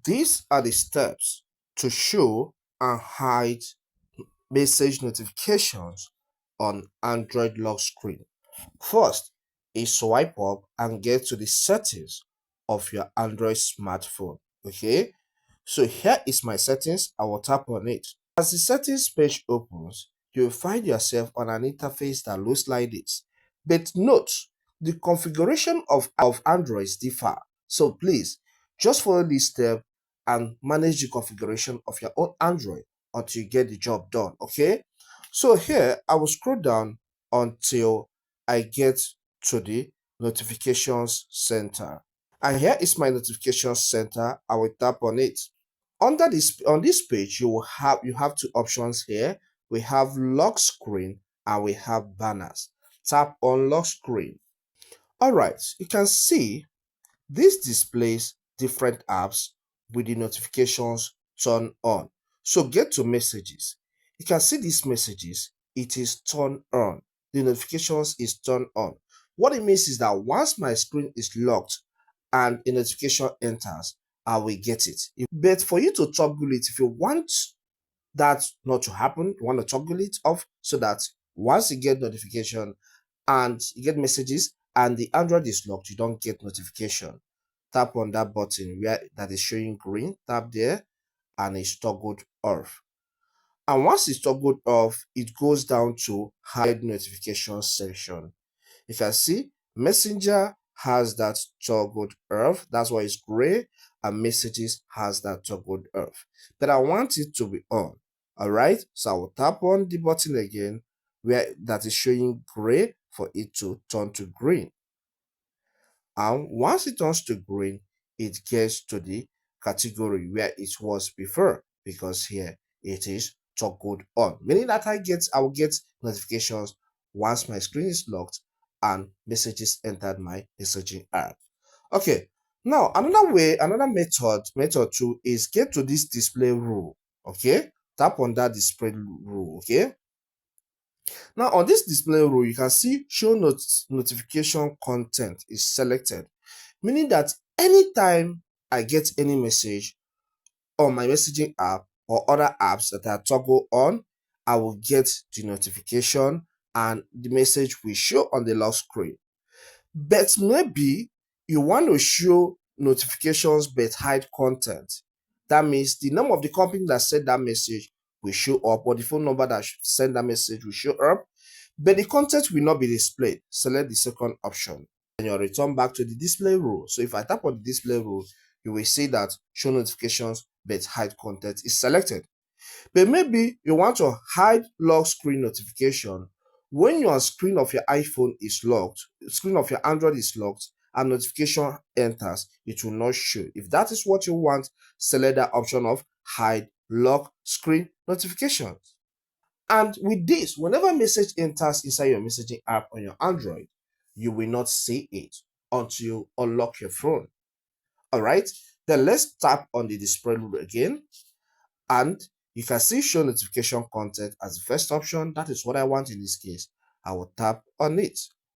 These are the steps to show and hide message notifications on Android lock screen. First is swipe up and get to the settings of your Android smartphone. Okay, so here is my settings. I will tap on it. As the settings page opens, you'll find yourself on an interface that looks like this. But note, the configuration of Androids differ. So please, just follow this step and manage the configuration of your own Android until you get the job done, okay? So here, I will scroll down until I get to the notifications center. And here is my notifications center. I will tap on it. On this page, you have two options here. We have lock screen and we have banners. Tap on lock screen. All right, you can see this displays different apps with the notifications turned on. So get to messages. You can see these messages. It is turned on. The notifications is turned on. What it means is that once my screen is locked and a notification enters, I will get it. But for you to toggle it, if you want that not to happen, you want to toggle it off so that once you get notification and you get messages and the Android is locked, you don't get notification. Tap on that button where that is showing green, tap there, and it's toggled off. And once it's toggled off, it goes down to hide notification section. You can see Messenger has that toggled off, that's why it's gray, and Messages has that toggled off. But I want it to be on. Alright, so I will tap on the button again where that is showing gray for it to turn to green. And once it turns to green, it gets to the category where it was before, because here it is toggled on, meaning that I will get notifications once my screen is locked and messages entered my messaging app. Okay, now another method two is get to this display rule. Okay, tap on that display rule. Okay, now on this display rule, you can see show notification content is selected, meaning that anytime I get any message on my messaging app or other apps that are toggle on, I will get the notification and the message will show on the lock screen. But maybe you want to show notifications but hide content. That means the name of the company that sent that message will show up, or the phone number that sent that message will show up, but the content will not be displayed. Select the second option and you'll return back to the display rule. So if I tap on the display rule, you will see that show notifications but hide content is selected. But maybe you want to hide lock screen notification when your screen of your iPhone is locked, screen of your Android is locked, and notification enters, it will not show. If that is what you want, select that option of hide lock screen notifications. And with this, whenever message enters inside your messaging app on your Android, you will not see it until you unlock your phone. All right, then let's tap on the display rule again, and you can see show notification content as the first option. That is what I want in this case. I will tap on it.